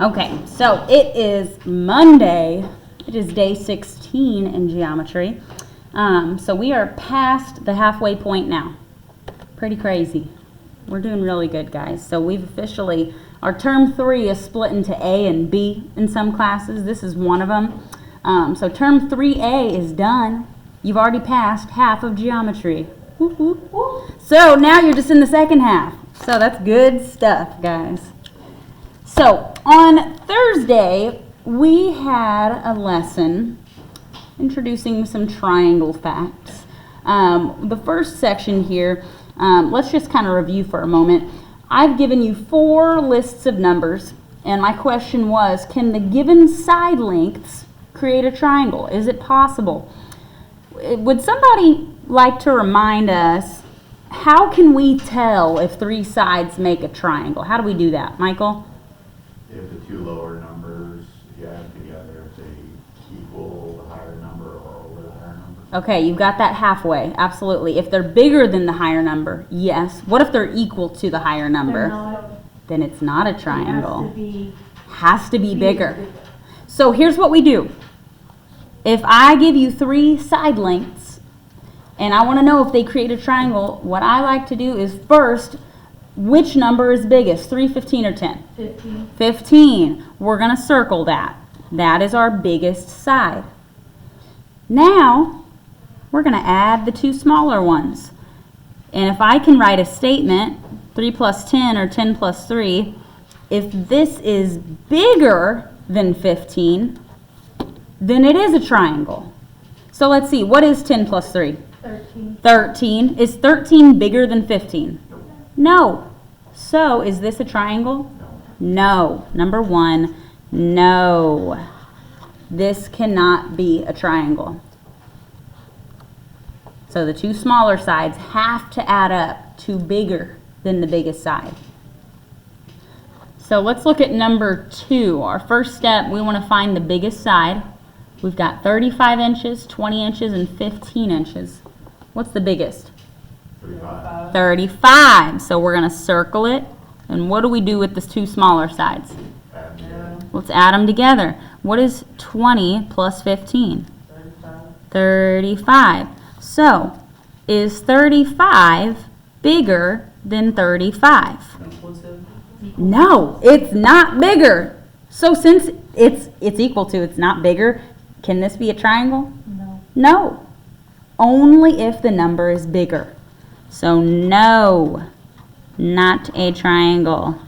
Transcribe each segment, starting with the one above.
Okay, so it is Monday. It is day 16 in geometry. So we are past the halfway point now. Pretty crazy. We're doing really good, guys. So we've officially, our term 3 is split into A and B in some classes. This is one of them. So term 3A is done. You've already passed half of geometry. Whoop, whoop. So now you're just in the second half. So that's good stuff, guys. So on Thursday, we had a lesson introducing some triangle facts. The first section here, let's just kind of review for a moment. I've given you 4 lists of numbers, and my question was, can the given side lengths create a triangle? Is it possible? Would somebody like to remind us, how can we tell if 3 sides make a triangle? How do we do that, Michael? If the 2 lower numbers you add together, if they equal the higher number or over the higher number. Okay, you've got that halfway, absolutely. If they're bigger than the higher number, yes. What if they're equal to the higher number? Then it's not a triangle. Has to be bigger. So here's what we do. If I give you 3 side lengths and I want to know if they create a triangle, what I like to do is first, which number is biggest, 3, 15, or 10? 15. 15. We're going to circle that. That is our biggest side. Now, we're going to add the 2 smaller ones. And if I can write a statement, 3 plus 10 or 10 plus 3, if this is bigger than 15, then it is a triangle. So let's see, what is 10 plus 3? 13. 13. Is 13 bigger than 15? No. So, is this a triangle? No. Number 1, no. This cannot be a triangle. So, the 2 smaller sides have to add up to bigger than the biggest side. So, let's look at number 2. Our first step, we want to find the biggest side. We've got 35 inches, 20 inches, and 15 inches. What's the biggest? 35. 35. So we're going to circle it. And what do we do with the 2 smaller sides? Add together. Let's add them together. What is 20 plus 15? 35. So, is 35 bigger than 35? No, it's not bigger. So since it's equal to, it's not bigger, can this be a triangle? No. No. Only if the number is bigger. So no, not a triangle.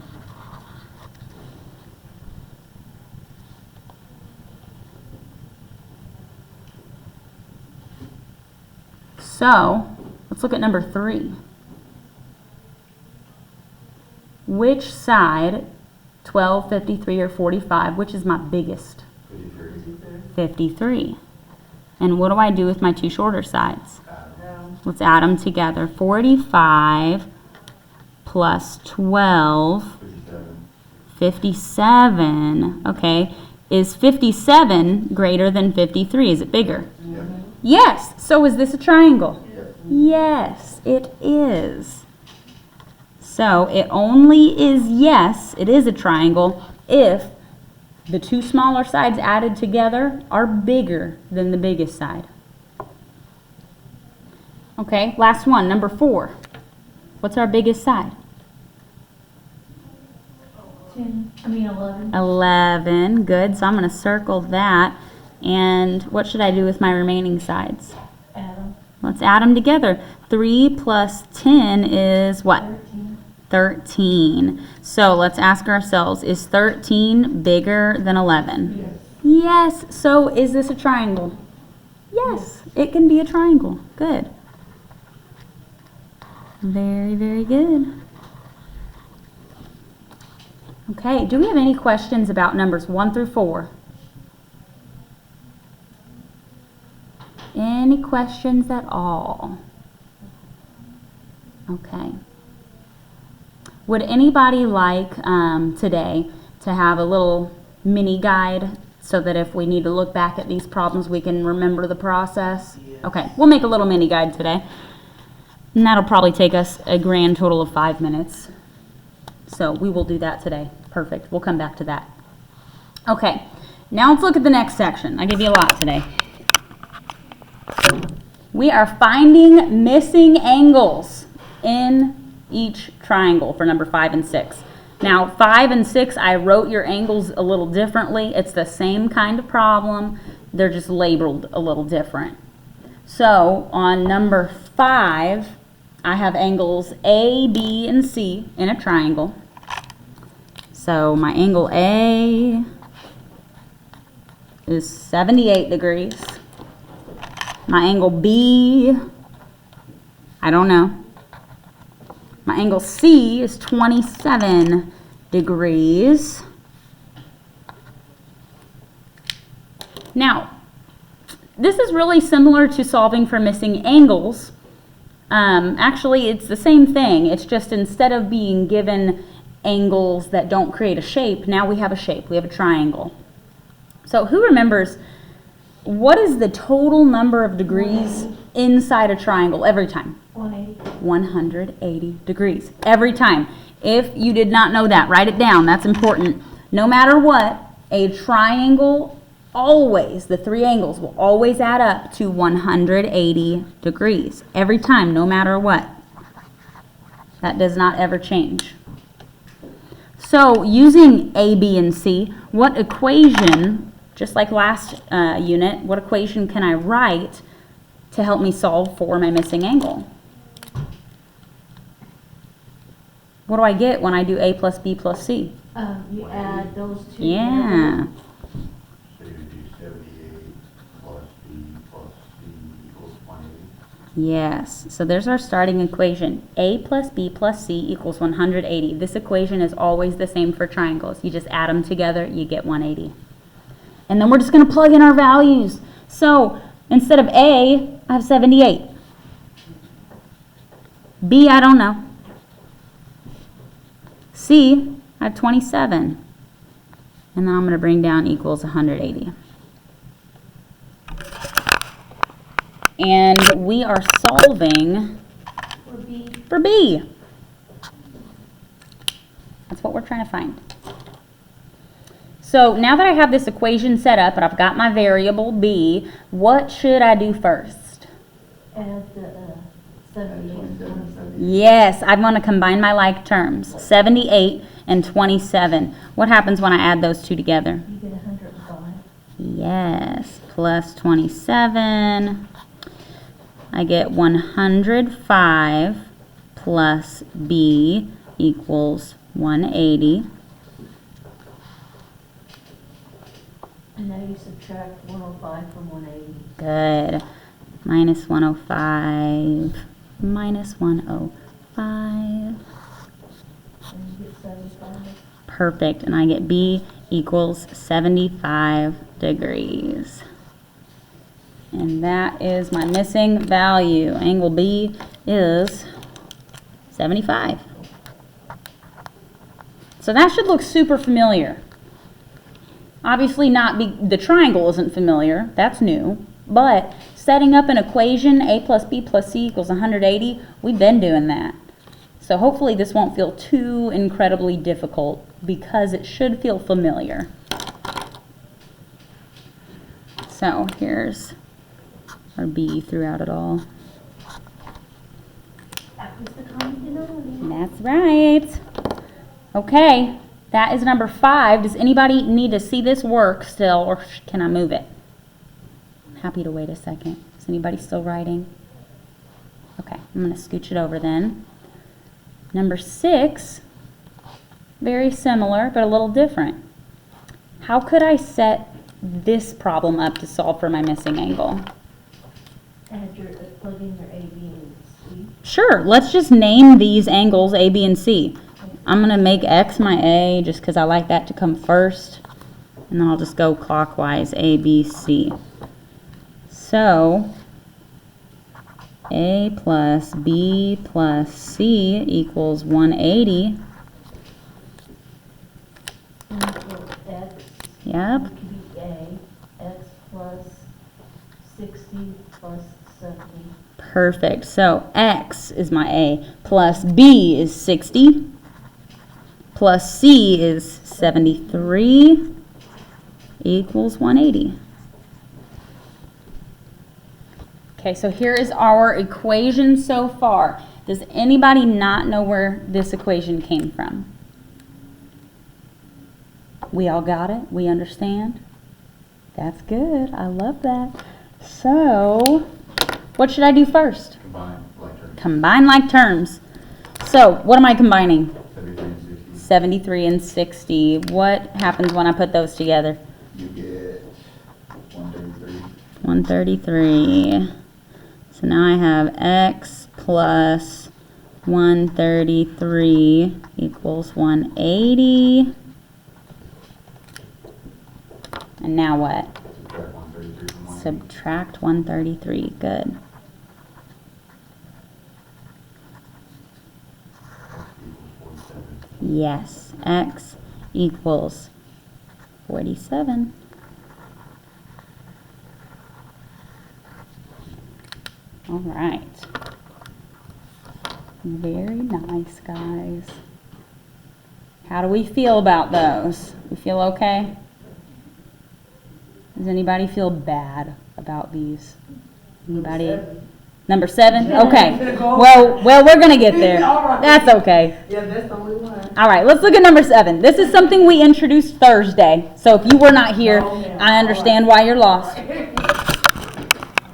So let's look at number 3. Which side, 12, 53, or 45, which is my biggest? 53. And what do I do with my 2 shorter sides? Let's add them together. 45 plus 12, 57. Okay. Is 57 greater than 53? Is it bigger? Yep. Yes. So is this a triangle? Yes, it is. So it only is yes, it is a triangle if the 2 smaller sides added together are bigger than the biggest side. Okay, last one, number 4. What's our biggest side? 11. 11, good. So I'm going to circle that. And what should I do with my remaining sides? Add them. Let's add them together. 3 plus 10 is what? 13. 13. So let's ask ourselves, is 13 bigger than 11? Yes. Yes. So is this a triangle? Yes, it can be a triangle. Good. Very, very good. Okay, do we have any questions about numbers 1 through 4? Any questions at all? Okay. Would anybody like today to have a little mini guide so that if we need to look back at these problems, we can remember the process? Okay, we'll make a little mini guide today. And that'll probably take us a grand total of 5 minutes. So we will do that today. Perfect. We'll come back to that. Okay, now let's look at the next section. I give you a lot today. We are finding missing angles in each triangle for number 5 and 6. Now, 5 and 6, I wrote your angles a little differently. It's the same kind of problem. They're just labeled a little different. So, on number 5, I have angles A, B, and C in a triangle. So, my angle A is 78 degrees. My angle B, I don't know. My angle C is 27 degrees. Now, this is really similar to solving for missing angles. Actually, it's the same thing. It's just instead of being given angles that don't create a shape, now we have a shape. We have a triangle. So who remembers what is the total number of degrees inside a triangle every time? 180. 180 degrees every time. If you did not know that, write it down. That's important. No matter what, a triangle always, the three angles will always add up to 180 degrees every time, no matter what. That does not ever change. So using A, B, and C, what equation, just like last unit, what equation can I write to help me solve for my missing angle? What do I get when I do A plus B plus C? You add those two Yeah. So you do 78 plus B plus C equals 180. Yes. So there's our starting equation. A plus B plus C equals 180. This equation is always the same for triangles. You just add them together, you get 180. And then we're just going to plug in our values. So instead of A, I have 78. B, I don't know. C, I have 27. And then I'm going to bring down equals 180. And we are solving for B. for B. That's what we're trying to find. So now that I have this equation set up and I've got my variable B, what should I do first? Add the 78 and 27. Yes, I want to combine my like terms, 78 and 27. What happens when I add those two together? You get 105. Yes, plus 27. I get 105 plus B equals 180. And now you subtract 105 from 180. Good. Minus 105. Minus 105. And you get 75. Perfect. And I get B equals 75 degrees. And that is my missing value. Angle B is 75. So that should look super familiar. Obviously the triangle isn't familiar, that's new, but setting up an equation, A plus B plus C equals 180, we've been doing that. So hopefully this won't feel too incredibly difficult because it should feel familiar. So here's our B throughout it all. That was the common denominator. That's right. Okay. That is number 5. Does anybody need to see this work still, or can I move it? I'm happy to wait a second. Is anybody still writing? Okay, I'm going to scooch it over then. Number 6, very similar, but a little different. How could I set this problem up to solve for my missing angle? Plug in your A, B, and C. Sure, let's just name these angles A, B, and C. I'm going to make X my A just because I like that to come first. And then I'll just go clockwise, A, B, C. So, A plus B plus C equals 180. Equals X. Yep. It could be A. X plus 60 plus 70. Perfect. So, X is my A plus B is 60. Plus C is 73. equals 180. Okay, so here is our equation so far. Does anybody not know where this equation came from? We all got it? We understand? That's good. I love that. So, what should I do first? Combine like terms. Combine like terms. So, what am I combining? 73 and 60. 73 and 60. What happens when I put those together? You get 133. 133. So now I have x plus 133 equals 180. And now what? Subtract 133 Subtract 133. from 180. Good. Yes, x equals 47. All right. Very nice, guys. How do we feel about those? We feel okay? Does anybody feel bad about these? Anybody? Number 7? Okay. Well, we're going to get there. That's okay. Yeah, that's the only one. All right, let's look at number 7. This is something we introduced Thursday. So if you were not here, I understand why you're lost.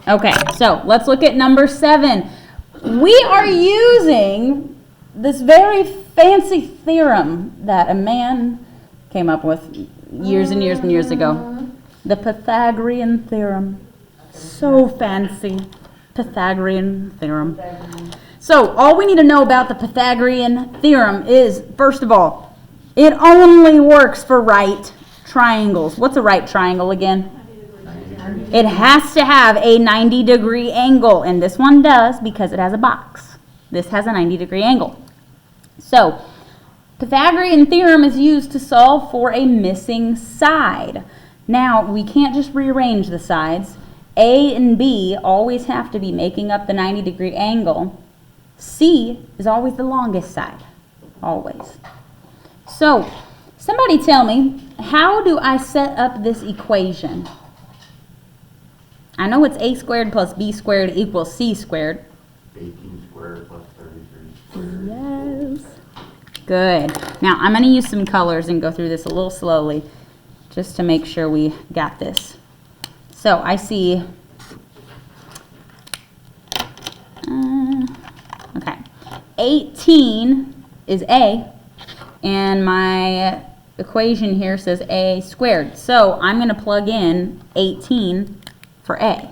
Okay, so let's look at number 7. We are using this very fancy theorem that a man came up with years and years and years ago. The Pythagorean theorem. So fancy. Pythagorean theorem. So all we need to know about the Pythagorean theorem is, first of all, it only works for right triangles. What's a right triangle again? It has to have a 90-degree angle, and this one does because it has a box. This has a 90-degree angle. So, Pythagorean theorem is used to solve for a missing side. Now, we can't just rearrange the sides. A and B always have to be making up the 90-degree angle. C is always the longest side. Always. So, somebody tell me, how do I set up this equation? I know it's a squared plus b squared equals c squared. 18 squared plus 33 squared. Yes. Good. Now, I'm going to use some colors and go through this a little slowly just to make sure we got this. So, I see, okay, 18 is a, and my equation here says a squared. So, I'm going to plug in 18 for a.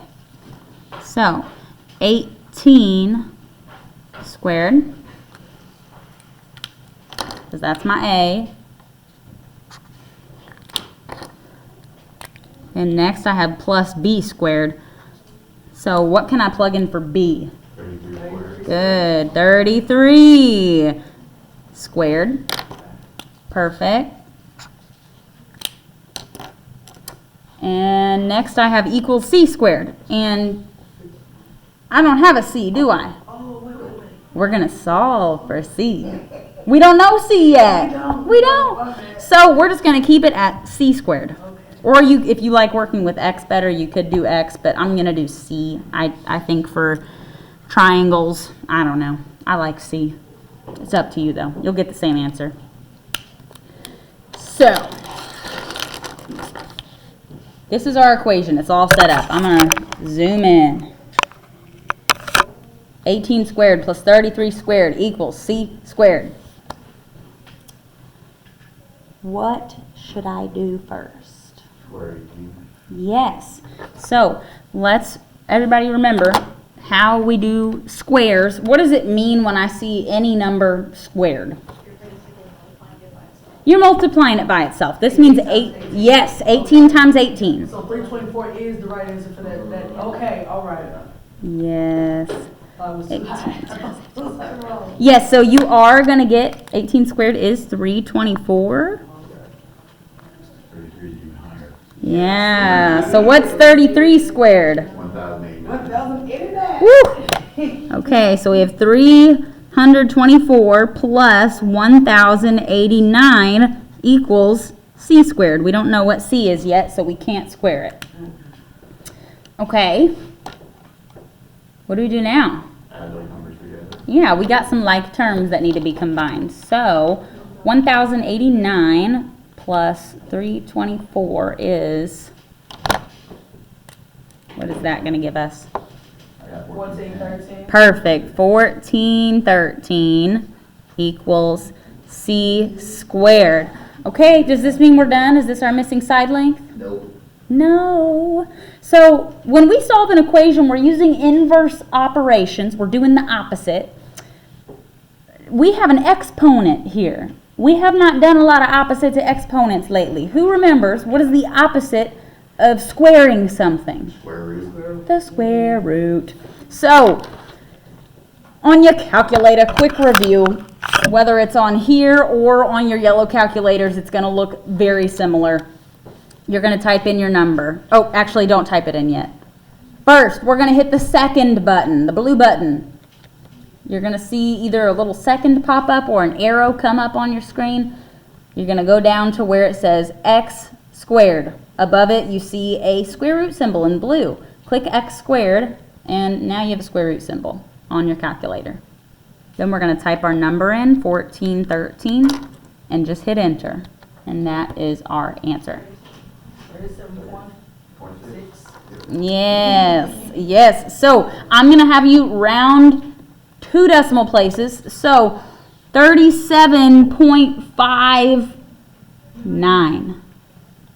So, 18 squared, because that's my a. And next I have plus b squared. So what can I plug in for b? 33 squared. Good. 33 squared. Perfect. And next I have equals c squared. And I don't have a c, do I? Oh, wait. We're going to solve for c. We don't know c yet. We don't. So we're just going to keep it at c squared. Or you, if you like working with x better, you could do x, but I'm going to do c. I think for triangles, I don't know. I like c. It's up to you, though. You'll get the same answer. So, this is our equation. It's all set up. I'm going to zoom in. 18 squared plus 33 squared equals c squared. What should I do first? Square 18. Yes. So let's everybody remember how we do squares. What does it mean when I see any number squared? You're multiplying it by itself. This means 8. Yes, 18 times 18. So 324 is the right answer for that. Okay, all right. Yes. I was 18 wrong. Yes, so you are going to get 18 squared is 324. 33 is even higher. Yeah. So what's 33 squared? 1,089. 1,089. Woo! Okay, so we have 324 plus 1,089 equals c squared. We don't know what c is yet, so we can't square it. Okay. What do we do now? Add those numbers together. Yeah, we got some like terms that need to be combined. So 1,089 plus 324 is, what is that going to give us? I got 1413. Perfect. 1413 equals c squared. Okay, does this mean we're done? Is this our missing side length? Nope. No. So when we solve an equation, we're using inverse operations. We're doing the opposite. We have an exponent here. We have not done a lot of opposite to exponents lately. Who remembers what is the opposite of squaring something? Square root. The square root. So, on your calculator, quick review. Whether it's on here or on your yellow calculators, it's going to look very similar. You're going to type in your number. Oh, actually, don't type it in yet. First, we're going to hit the second button, the blue button. You're going to see either a little second pop up or an arrow come up on your screen. You're going to go down to where it says x squared. Above it, you see a square root symbol in blue. Click x squared, and now you have a square root symbol on your calculator. Then we're going to type our number in, 1413, and just hit enter. And that is our answer. 37.6. Yes, yes. So I'm going to have you round 2 decimal places. So 37.59.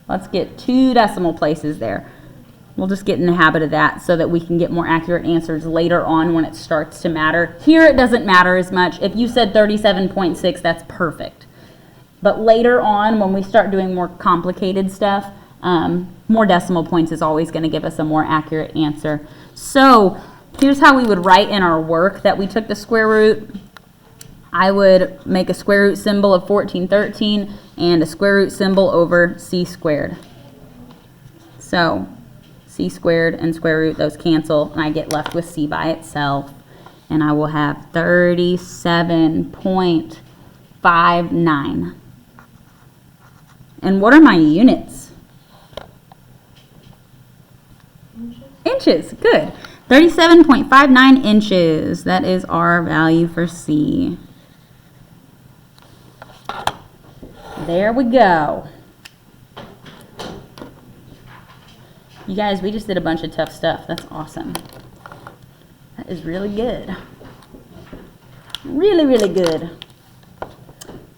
Let's get 2 decimal places there. We'll just get in the habit of that so that we can get more accurate answers later on when it starts to matter. Here it doesn't matter as much. If you said 37.6, that's perfect. But later on when we start doing more complicated stuff, more decimal points is always going to give us a more accurate answer. So here's how we would write in our work that we took the square root. I would make a square root symbol of 1413 and a square root symbol over c squared. So c squared and square root, those cancel, and I get left with c by itself. And I will have 37.59. And what are my units? Inches, good. 37.59 inches. That is our value for C. There we go. You guys, we just did a bunch of tough stuff. That's awesome. That is really good. Really, really good.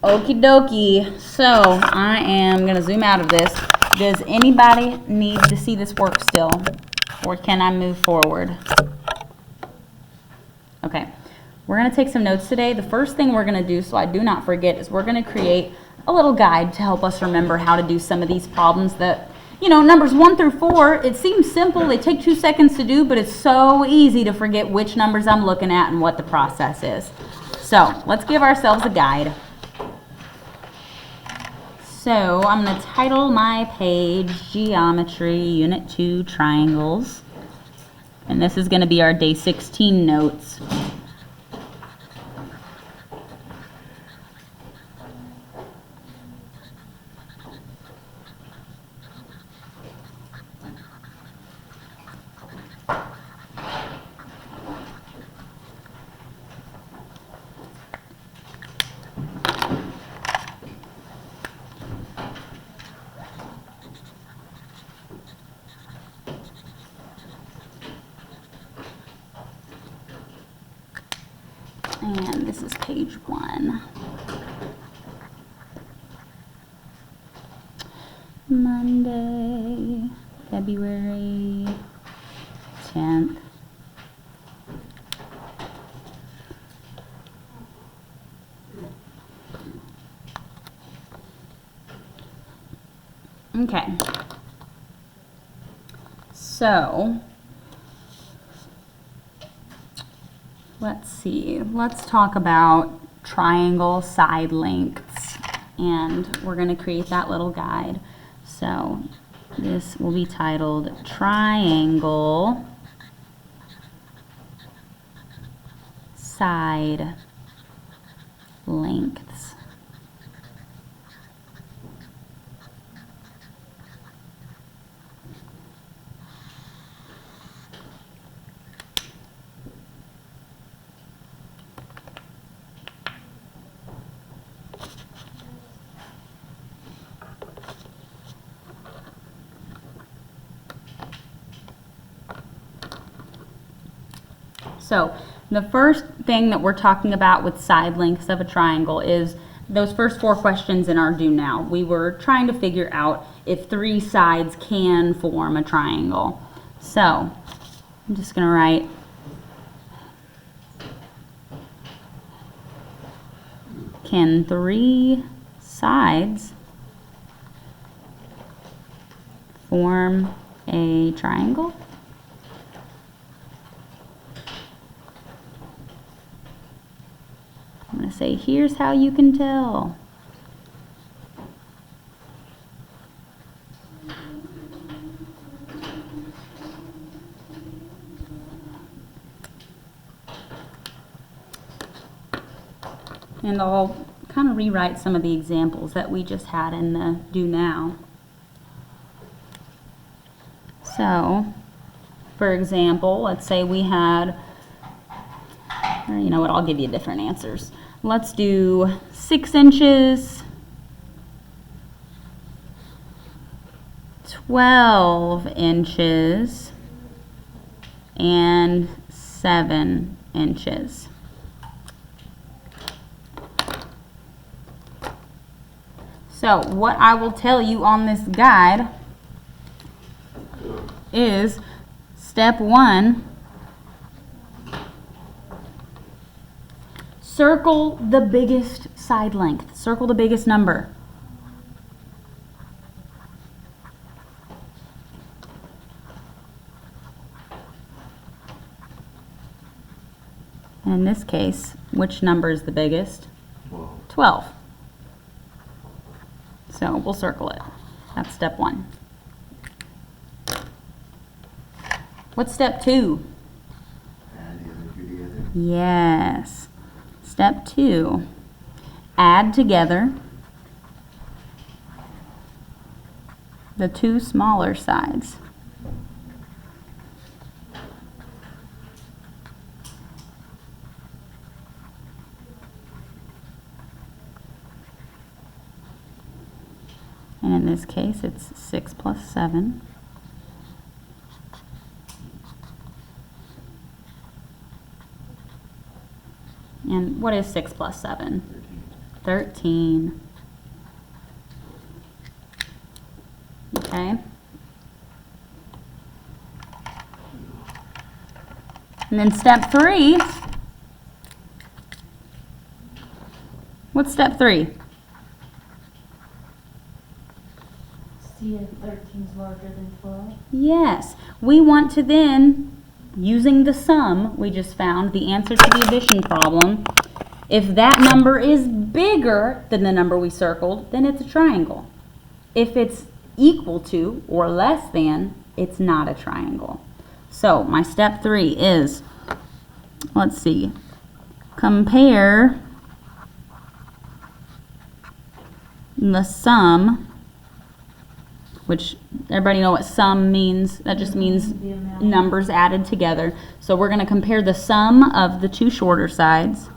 Okie dokie. So I am going to zoom out of this. Does anybody need to see this work still? Or can I move forward? Okay. We're going to take some notes today. The first thing we're going to do, so I do not forget, is we're going to create a little guide to help us remember how to do some of these problems that, you know, numbers 1 through 4, it seems simple. They take 2 seconds to do, but it's so easy to forget which numbers I'm looking at and what the process is. So let's give ourselves a guide. So I'm going to title my page Geometry Unit 2 Triangles. And this is going to be our day 16 notes. And this is page 1. Monday, February 10th. Okay. So, let's see. Let's talk about triangle side lengths. And we're going to create that little guide. So this will be titled Triangle Side Lengths. So the first thing that we're talking about with side lengths of a triangle is those first 4 questions in our do now. We were trying to figure out if 3 sides can form a triangle. So I'm just going to write can 3 sides form a triangle? I'm going to say, here's how you can tell. And I'll kind of rewrite some of the examples that we just had in the do now. So, for example, let's say we had, or you know what, I'll give you different answers. Let's do 6 inches, 12 inches, and 7 inches. So what I will tell you on this guide is step 1, circle the biggest side length, circle the biggest number. And in this case, which number is the biggest? 12. So we'll circle it. That's step 1. What's step 2? Add the other 2 together. Yes. Step 2, add together the 2 smaller sides. And in this case, it's 6 plus 7. And what is 6 plus 7? 13. Okay. And then step 3. What's step 3? See if 13 is larger than 12. Yes. We want to then, using the sum we just found, the answer to the addition problem, if that number is bigger than the number we circled, then it's a triangle. If it's equal to or less than, it's not a triangle. So my step 3 is, let's see, compare the sum, which everybody know what sum means. That just means The amount. numbers added together. So we're going to compare the sum of the 2 shorter sides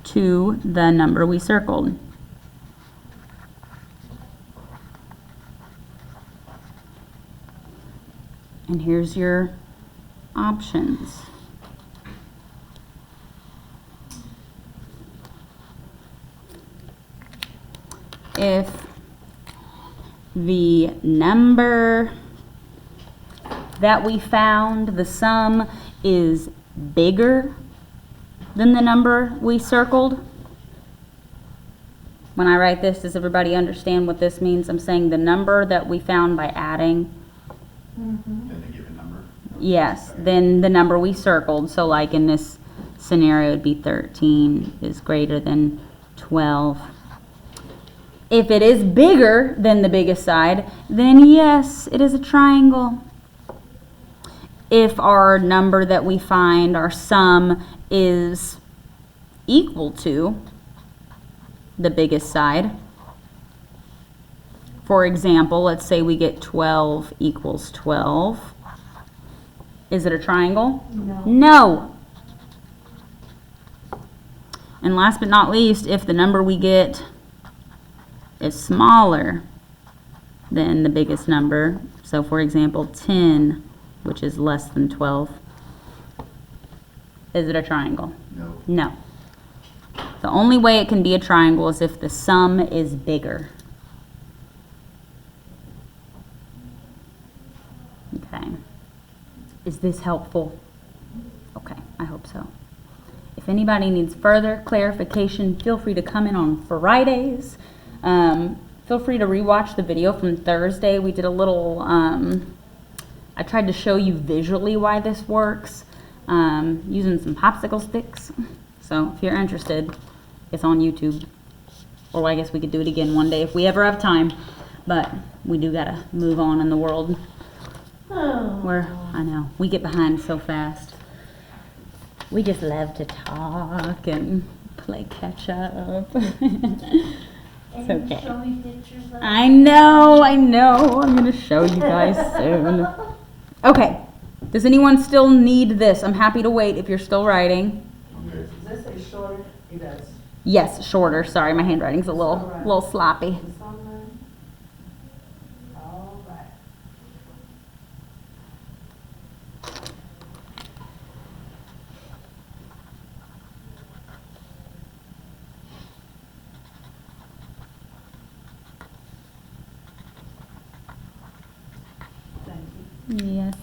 to the number we circled. And here's your options. If the number that we found, the sum, is bigger than the number we circled. When I write this, does everybody understand what this means? I'm saying the number that we found by adding, Then they give a number. yes, then the number we circled. So like in this scenario, it'd be 13 is greater than 12. If it is bigger than the biggest side, then yes, it is a triangle. If our number that we find, our sum, is equal to the biggest side, for example, let's say we get 12 equals 12. Is it a triangle? No. No. And last but not least, if the number we get is smaller than the biggest number, so for example 10, which is less than 12, is it a triangle? No. No. The only way it can be a triangle is if the sum is bigger. Okay. Is this helpful? Okay, I hope so. If anybody needs further clarification, feel free to come in on Fridays. Feel free to rewatch the video from Thursday. We did a little, I tried to show you visually why this works, using some popsicle sticks. So if you're interested, it's on YouTube. Or I guess we could do it again one day if we ever have time. But we do gotta move on in the world. I know, we get behind so fast. We just love to talk and play catch up. It's And okay. show me pictures of. I know. I'm gonna show you guys soon. Okay, does anyone still need this? I'm happy to wait if you're still writing. I'm good. Does this say shorter? It does. Yes, shorter, sorry, my handwriting's a little, Alright. little sloppy. It's on there. All right. Thank you. Yes.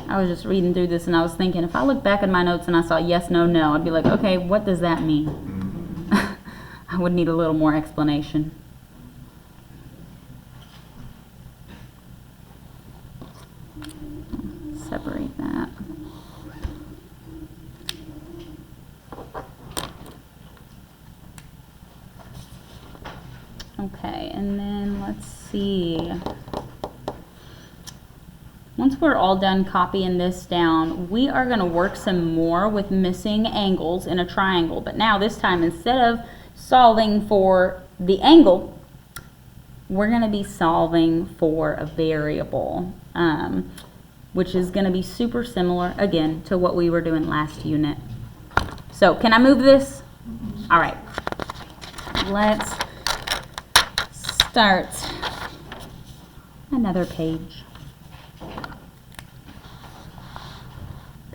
I was just reading through this and I was thinking, if I look back at my notes and I saw yes, no, no, I'd be like, okay, what does that mean? Mhm. I would need a little more explanation. Separate that. Okay, and then let's see. Once we're all done copying this down, we are going to work some more with missing angles in a triangle. But now this time, instead of solving for the angle, we're going to be solving for a variable, which is going to be super similar, again, to what we were doing last unit. So can I move this? All right. Let's start another page.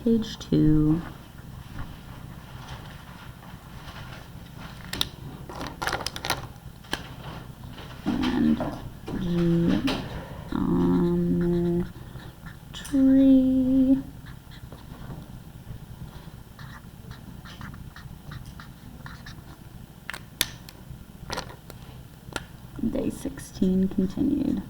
Page 2. And G on the tree. Day 16 continued.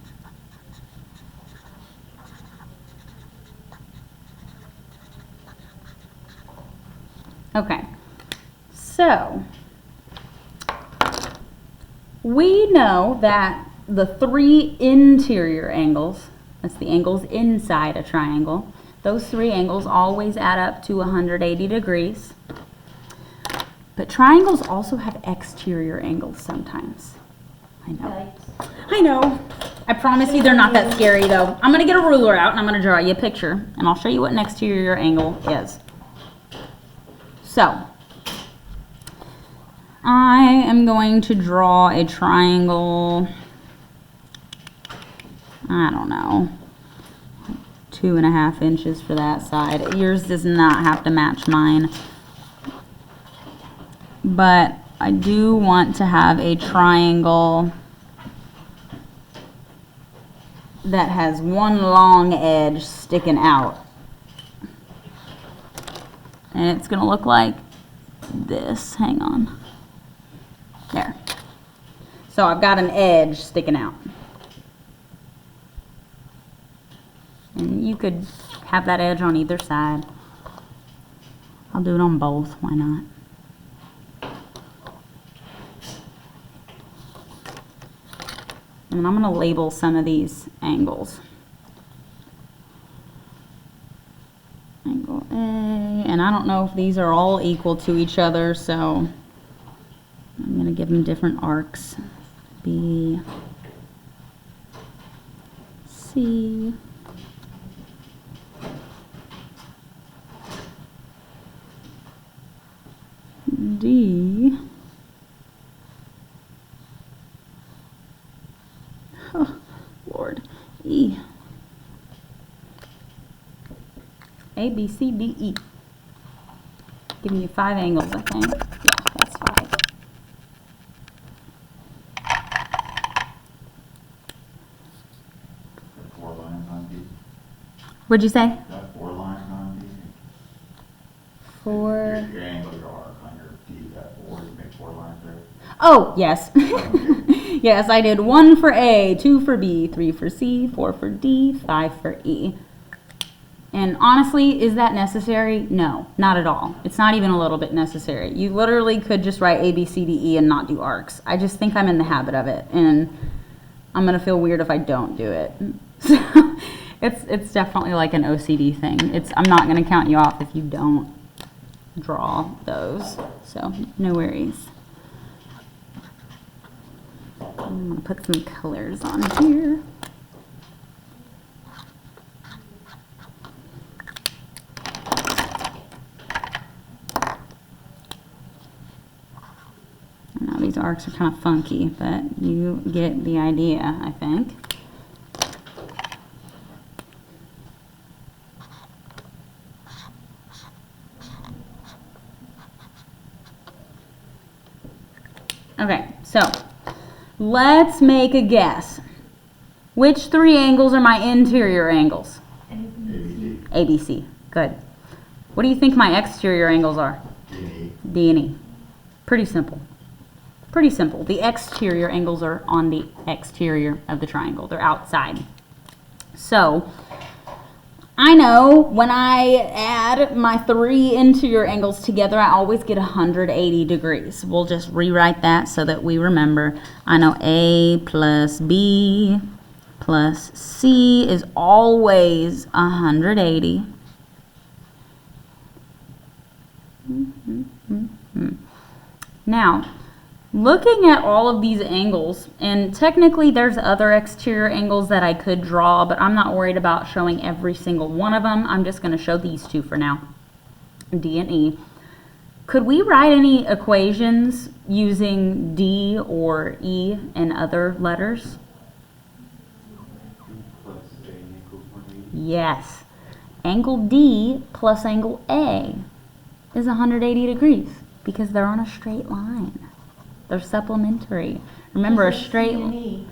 Okay, so we know that the three interior angles, that's the angles inside a triangle, those three angles always add up to 180 degrees. But triangles also have exterior angles sometimes. I know. Yikes. I know. I promise you they're not that scary though. I'm gonna get a ruler out and I'm gonna draw you a picture and I'll show you what an exterior angle is. So, I am going to draw a triangle, I don't know, 2.5 inches for that side. Yours does not have to match mine. But I do want to have a triangle that has one long edge sticking out. And it's going to look like this. Hang on. There. So I've got an edge sticking out. And you could have that edge on either side. I'll do it on both. Why not? And I'm going to label some of these angles. Angle A, and I don't know if these are all equal to each other, so I'm going to give them different arcs. B, C, D, A, B, C, D, E. Giving you 5 angles, I think. Yeah, that's 5. Got 4 lines on D. What'd you say? Got 4 lines on D. 4. Your angle, your arc on your D, you got 4, you make 4 lines there. Oh, yes. Yes, I did 1 for A, 2 for B, 3 for C, 4 for D, 5 for E. And honestly, is that necessary? No, not at all. It's not even a little bit necessary. You literally could just write A, B, C, D, E and not do arcs. I just think I'm in the habit of it, and I'm gonna feel weird if I don't do it. So it's definitely like an OCD thing. I'm not gonna count you off if you don't draw those. So no worries. I'm gonna put some colors on here. I know these arcs are kind of funky, but you get the idea, I think. Okay, so let's make a guess. Which 3 angles are my interior angles? ABC. ABC, good. What do you think my exterior angles are? D and E. D and E. Pretty simple. Pretty simple. The exterior angles are on the exterior of the triangle. They're outside. So, I know when I add my 3 interior angles together, I always get 180 degrees. We'll just rewrite that so that we remember. I know A plus B plus C is always 180. Now, looking at all of these angles, and technically there's other exterior angles that I could draw, but I'm not worried about showing every single one of them. I'm just going to show these 2 for now, D and E. Could we write any equations using D or E and other letters? Plus A equals 180. Yes. Angle D plus angle A is 180 degrees because they're on a straight line. They're supplementary. Remember, a straight line.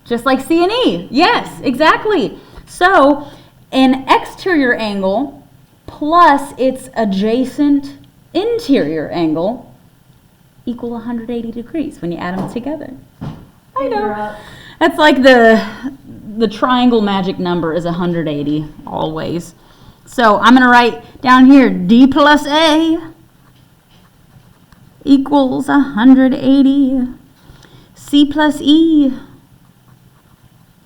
Just like C and E. Yes, exactly. So, an exterior angle plus its adjacent interior angle equal 180 degrees when you add them together. I know. That's like the triangle magic number is 180 always. So, I'm going to write down here D plus A equals 180. C plus E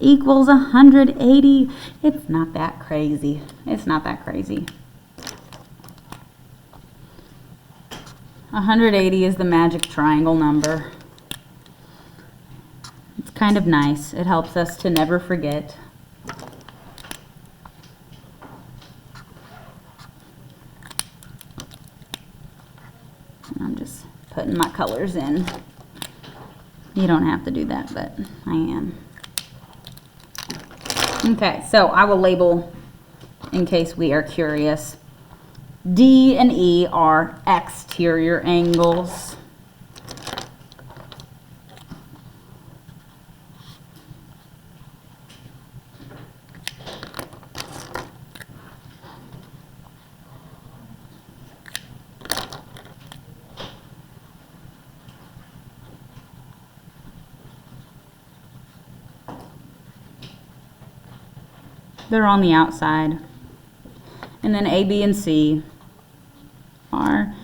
equals 180. It's not that crazy. It's not that crazy. 180 is the magic triangle number. It's kind of nice. It helps us to never forget. I'm just putting my colors in. You don't have to do that, but I am. Okay, so I will label, in case we are curious, D and E are exterior angles. They're on the outside. And then A, B, and C are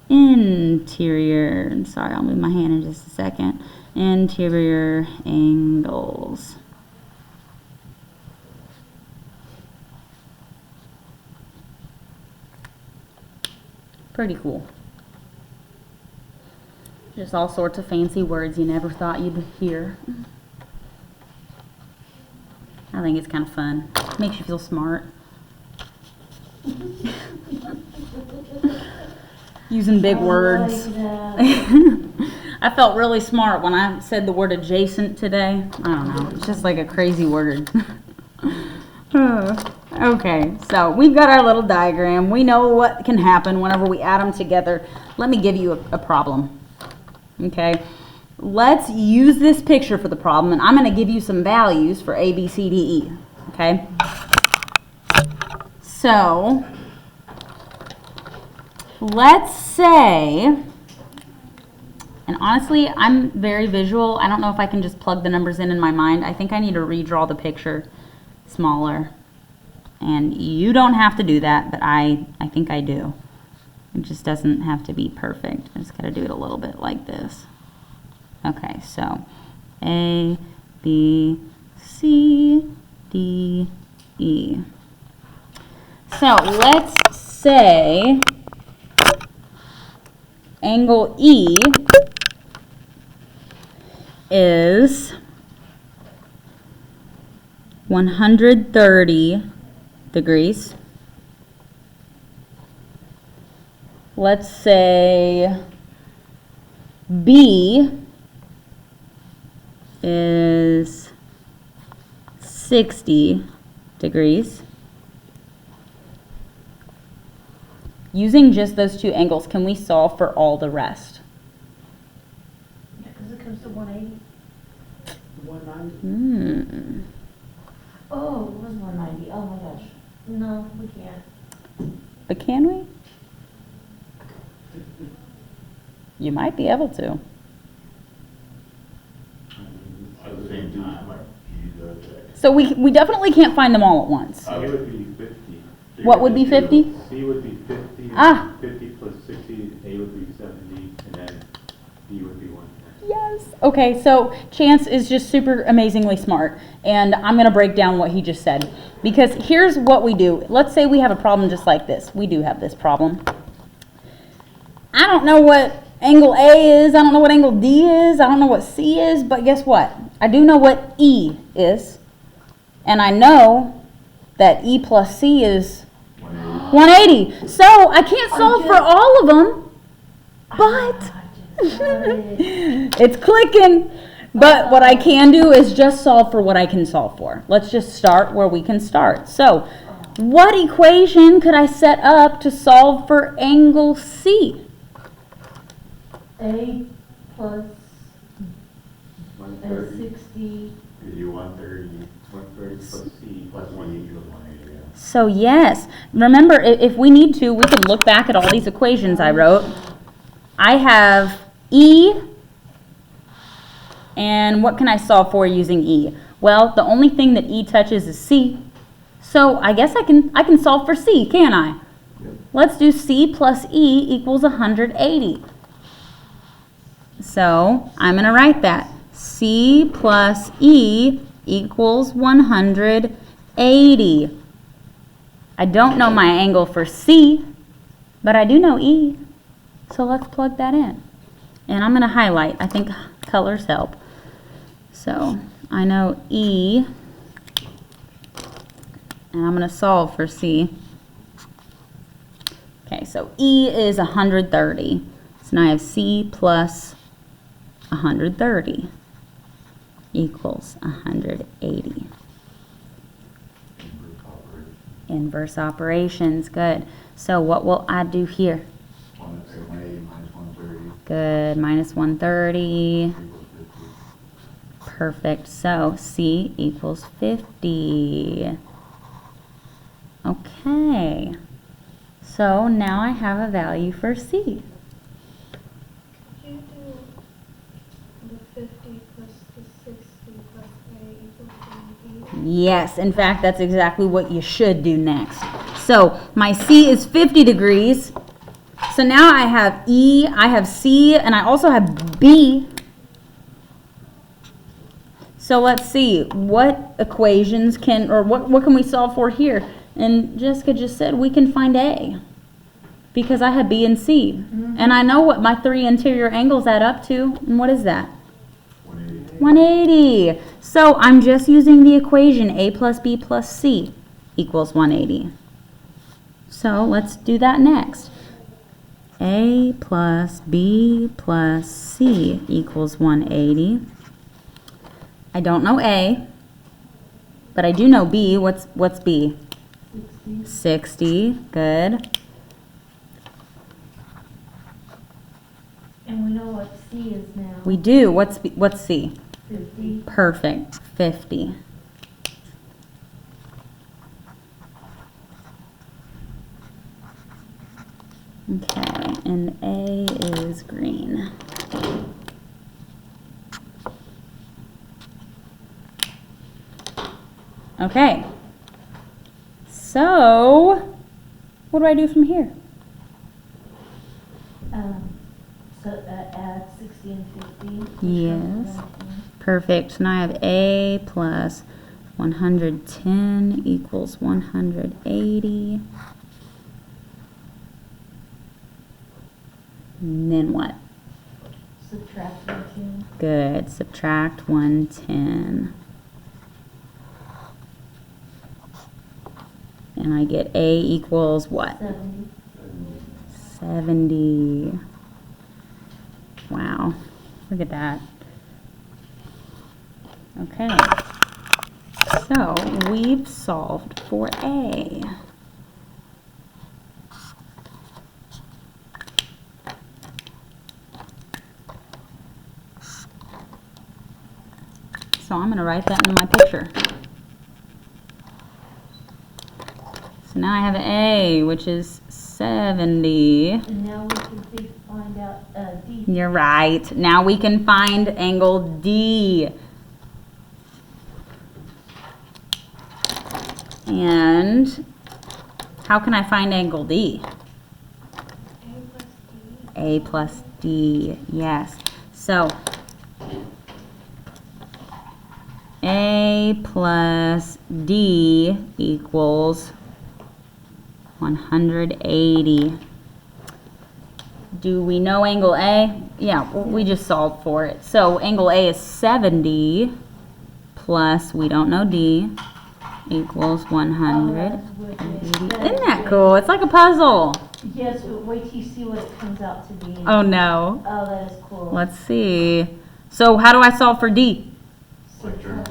interior. I'm sorry, I'll move my hand in just a second. Interior angles. Pretty cool. Just all sorts of fancy words you never thought you'd hear. I think it's kind of fun. Makes you feel smart. Using big words. I felt really smart when I said the word adjacent today. I don't know. It's just like a crazy word. All Okay, so we've got our little diagram. We know what can happen whenever we add them together. Let me give you a problem. Okay, let's use this picture for the problem, and I'm going to give you some values for A, B, C, D, E. Okay, so let's say, and honestly, I'm very visual. I don't know if I can just plug the numbers in my mind. I think I need to redraw the picture smaller. And you don't have to do that, but I think I do. It just doesn't have to be perfect. I just got to do it a little bit like this. Okay, so A, B, C, D, E. So let's say angle E is 130 degrees. Let's say B is 60 degrees. Using just those two angles, can we solve for all the rest? Yeah, because it comes to 180. 190. Oh, it was 190. Oh my gosh. No, we can't. But can we? You might be able to. At the same time, like, you do it. So we definitely can't find them all at once. C would be 50. What would be 50? C would be 50. Ah. 50 plus 60, A would be 70, and then B would be 110. Yes. Okay, so Chance is just super amazingly smart, and I'm going to break down what he just said. Because here's what we do. Let's say we have a problem just like this. We do have this problem. I don't know what angle A is. I don't know what angle D is. I don't know what C is, but guess what? I do know what E is. And I know that E plus C is 180. So I can't solve for all of them, but it's clicking. But what I can do is just solve for what I can solve for. Let's just start where we can start. So what equation could I set up to solve for angle C? A plus 130, 60. You do 130 130 plus C plus plus 1 180. equals 180, yeah. So yes, remember if we need to, we can look back at all these equations I wrote. I have E, and what can I solve for using E? Well, the only thing that E touches is C. So I guess I can solve for C, can't I? Yep. Let's do C plus E equals 180. So I'm going to write that. C plus E equals 180. I don't know my angle for C, but I do know E. So let's plug that in. And I'm going to highlight. I think colors help. So I know E, and I'm going to solve for C. Okay, so E is 130. So now I have C plus 130 equals 180. Inverse operations, good. So what will I do here? 180 minus 130 Good, minus 130. equals 50. Perfect. So C equals 50. Okay. So now I have a value for C. Could you do the 50 plus the 60 plus A equals 180? Yes, in fact, that's exactly what you should do next. So my C is 50 degrees. So now I have E, I have C, and I also have B. So let's see, what equations can, or what can we solve for here? And Jessica just said we can find A, because I have B and C. And I know what my three interior angles add up to, and what is that? 180. 180. So I'm just using the equation A plus B plus C equals 180. So let's do that next. A plus B plus C equals 180. I don't know A, but I do know B. What's B? 60. 60, good. And we know what C is now. We do, what's C? 50. Perfect, 50. Okay, and A is green. Okay. So, what do I do from here? So add 60 and 50. Yes. Perfect. So now I have A plus 110 equals 180. And then what? Subtract 110. Good. Subtract 110. And I get A equals what? 70. 70. Wow. Look at that. Okay. So we've solved for A. So I'm going to write that in my picture. So now I have A, which is 70. And now we can find out D. You're right. Now we can find angle D. And how can I find angle D? A plus D, yes. So A plus D equals 180. Do we know angle A? Yeah, well, we just solved for it. So angle A is 70 plus, we don't know D, equals 180. Isn't that cool? It's like a puzzle. Yes, but wait till you see what it comes out to be. Oh no. Oh, that is cool. Let's see. So how do I solve for D? Like terms.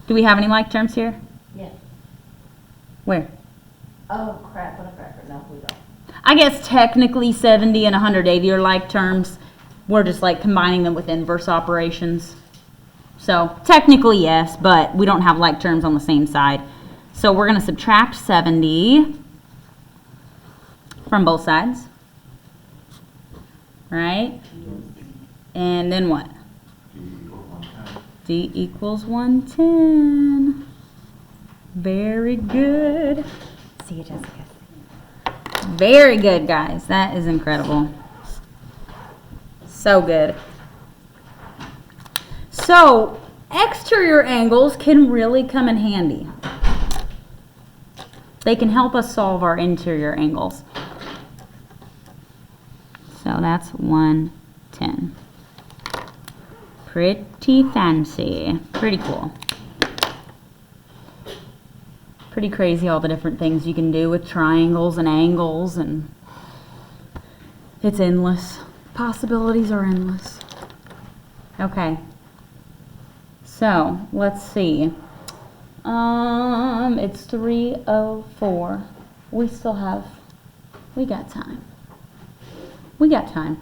Do we have any like terms here? Yeah. Where? Oh, crap, on a cracker. No, we don't. I guess technically 70 and 180 are like terms. We're just like combining them with inverse operations. So technically yes, but we don't have like terms on the same side. So we're going to subtract 70 from both sides. Right? And then what? D equals 110. Very good. See you, Jessica. Very good, guys. That is incredible. So good. So, exterior angles can really come in handy. They can help us solve our interior angles. So that's 110. Pretty fancy. Pretty cool. Pretty crazy all the different things you can do with triangles and angles, and it's endless. Possibilities are endless. Okay. So, let's see. It's 3:04. We got time. We got time.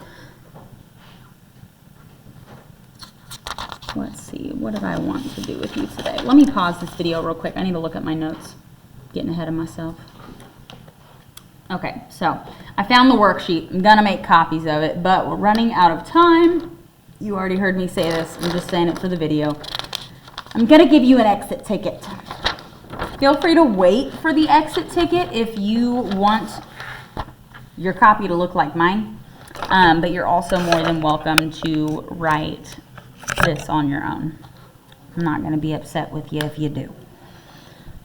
Let's see, what did I want to do with you today? Let me pause this video real quick. I need to look at my notes. Getting ahead of myself. Okay, so I found the worksheet. I'm gonna make copies of it, but we're running out of time. You already heard me say this. I'm just saying it for the video. I'm gonna give you an exit ticket. Feel free to wait for the exit ticket if you want your copy to look like mine, but you're also more than welcome to write this on your own. I'm not going to be upset with you if you do.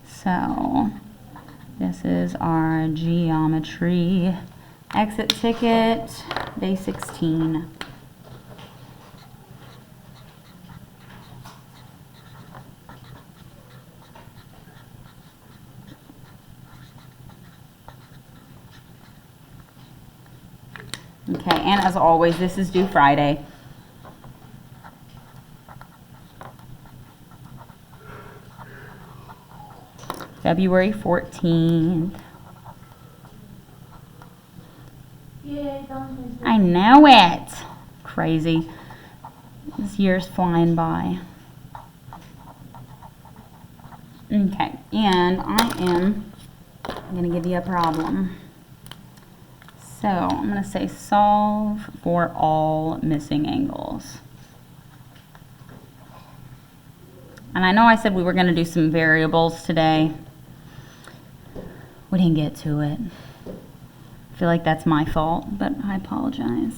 So, this is our geometry exit ticket, day 16. Okay, and as always, this is due Friday. If you February 14th. Yay, Valentine's Day. I know it. Crazy. This year's flying by. Okay, and I'm gonna give you a problem. So I'm gonna say solve for all missing angles. And I know I said we were gonna do some variables today. We didn't get to it. I feel like that's my fault, but I apologize.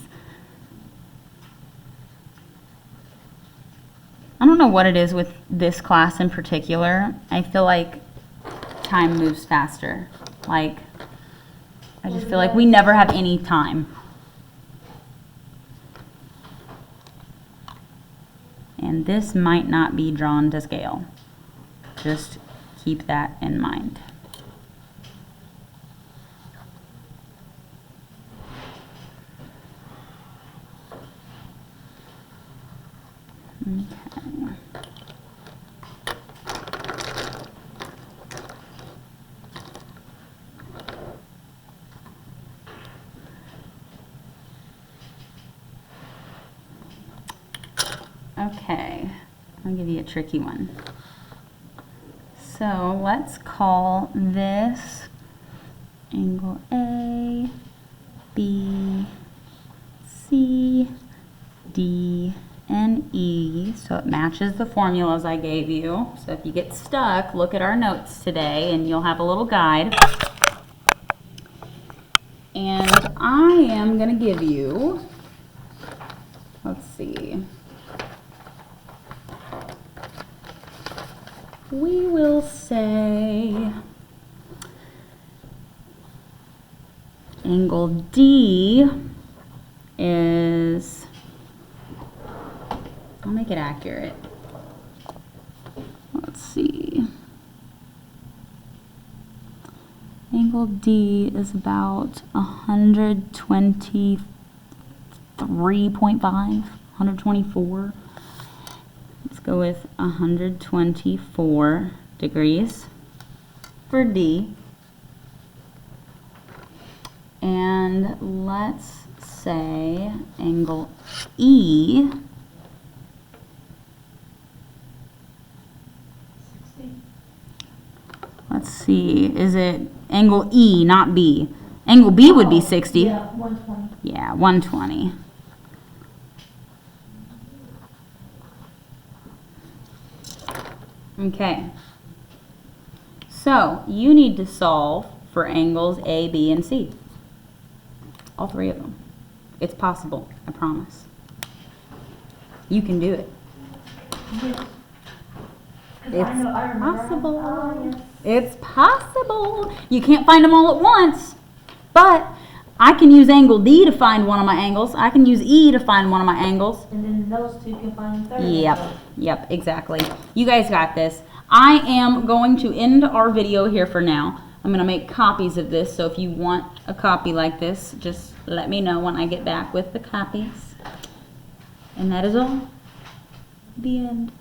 I don't know what it is with this class in particular. I feel like time moves faster. Like, I just feel like we never have any time. And this might not be drawn to scale. Just keep that in mind. Okay. Okay, I'll give you a tricky one. So let's call this angle A, B, C, D, and E, so it matches the formulas I gave you. So if you get stuck, look at our notes today and you'll have a little guide. And I am going to give you, let's see, we will say angle D is, I'll make it accurate. Let's see. Angle D is about 123.5, 124. Let's go with 124 degrees for D. And let's say angle E . Let's see, is it angle E, not B? Angle B would be 60. Yeah, 120. Yeah, 120. Okay. So, you need to solve for angles A, B, and C. All three of them. It's possible, I promise. You can do it. Yes. 'Cause It's I remember. possible. Oh, yes. It's possible. You can't find them all at once, but I can use angle D to find one of my angles. I can use E to find one of my angles. And then those two can find the third. Yep, yep, exactly. You guys got this. I am going to end our video here for now. I'm going to make copies of this, so if you want a copy like this, just let me know when I get back with the copies. And that is all. The end.